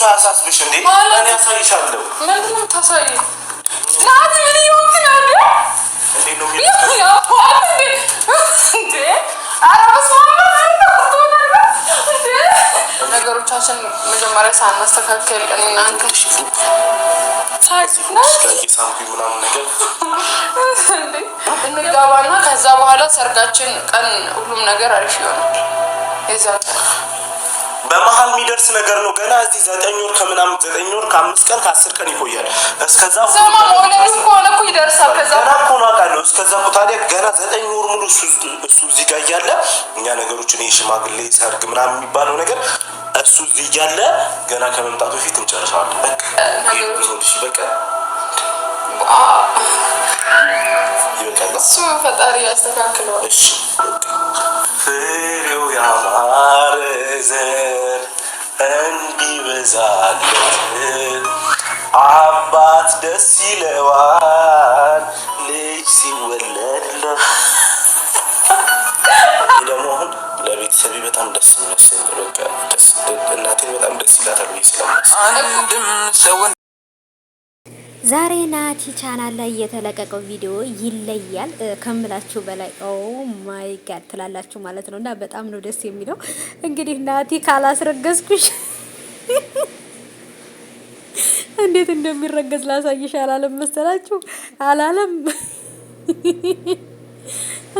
ያሳስብሽ እንዴ? እኔ አሳይሻለሁ። ምንድነው ታሳይ? ናቲ ምን ይሆንክ ነው እንዴ? እንዴ ነው እንዴ? አራስማማ ነገሮቻችን መጀመሪያ ሳናስተካክል እኔና አንተ ምናምን ነገር እንጋባና ከዛ በኋላ ሰርጋችን ቀን ሁሉም ነገር አሪፍ ይሆናል። የዛ በመሀል የሚደርስ ነገር ነው። ገና እዚህ 9 ወር ከምናምን 9 ወር ከ5 ቀን ከ10 ቀን ይቆያል። እስከዛ ሰማ ሞለስ ኮነ እኮ ይደርሳል። ከዛ እኮ ነው አውቃለሁ። እስከዛ እኮ ታዲያ ገና 9 ወር ሙሉ እሱ እዚህ ጋር እያለ እኛ ነገሮችን የሽማግሌ ሰርግ ምናምን የሚባለው ነገር እሱ እዚህ እያለ ገና ከመምጣቱ በፊት እንጨርሳለን። በቃ እሱ ፈጣሪ ያስተካክለዋል። እሺ ፍሬው ያማረ ዘር እንዲበዛለት አባት ደስ ይለዋል ልጅ ሲወለድለት። ደግሞ አሁን ለቤተሰቤ በጣም ደስ የሚያሰኝ በቃ ደስ እናቴን በጣም ደስ ይላታል ብዬ ስለማስብ ዛሬ ናቲ ቻናል ላይ የተለቀቀው ቪዲዮ ይለያል ከምላችሁ በላይ ኦ ማይ ጋድ ትላላችሁ ማለት ነውና በጣም ነው ደስ የሚለው። እንግዲህ ናቲ ካላስረገዝኩሽ እንዴት እንደሚረገዝ ላሳይሽ አላለም መሰላችሁ? አላለም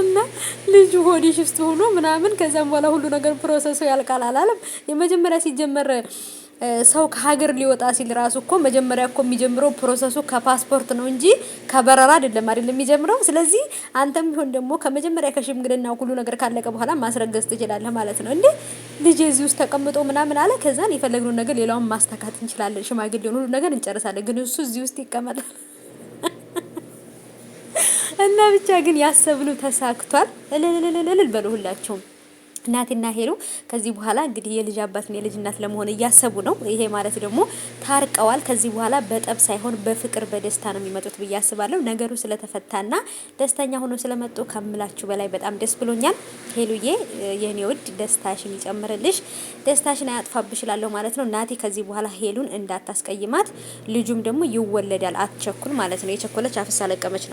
እና ልጁ ሆዲሽ ውስጥ ሆኖ ምናምን ከዛም በኋላ ሁሉ ነገር ፕሮሰሱ ያልቃል አላለም። የመጀመሪያ ሲጀመር ሰው ከሀገር ሊወጣ ሲል ራሱ እኮ መጀመሪያ እኮ የሚጀምረው ፕሮሰሱ ከፓስፖርት ነው እንጂ ከበረራ አይደለም የሚጀምረው። ስለዚህ አንተም ቢሆን ደግሞ ከመጀመሪያ ከሽምግልና ሁሉ ነገር ካለቀ በኋላ ማስረገዝ ትችላለህ ማለት ነው። እንዴ ልጅ እዚህ ውስጥ ተቀምጦ ምናምን አለ። ከዛን የፈለግነው ነገር ሌላውን ማስተካከል እንችላለን። ሽማግሌውን ሁሉ ነገር እንጨርሳለን። ግን እሱ እዚህ ውስጥ ይቀመጣል እና ብቻ ግን ያሰብነው ተሳክቷል። እልል በሉ ሁላችሁም። እናትና ሄሉ ከዚህ በኋላ እንግዲህ የልጅ አባትና የልጅ እናት ለመሆን እያሰቡ ነው። ይሄ ማለት ደግሞ ታርቀዋል። ከዚህ በኋላ በጠብ ሳይሆን በፍቅር በደስታ ነው የሚመጡት ብዬ አስባለሁ። ነገሩ ስለተፈታና ደስተኛ ሆኖ ስለመጡ ከምላችሁ በላይ በጣም ደስ ብሎኛል። ሄሉዬ የኔ ውድ ደስታሽን ይጨምርልሽ፣ ደስታሽን አያጥፋብሽ እላለሁ ማለት ነው። ናቲ ከዚህ በኋላ ሄሉን እንዳታስቀይማት፣ ልጁም ደግሞ ይወለዳል። አትቸኩል ማለት ነው። የቸኮለች አፍሳ ለቀመች ነው።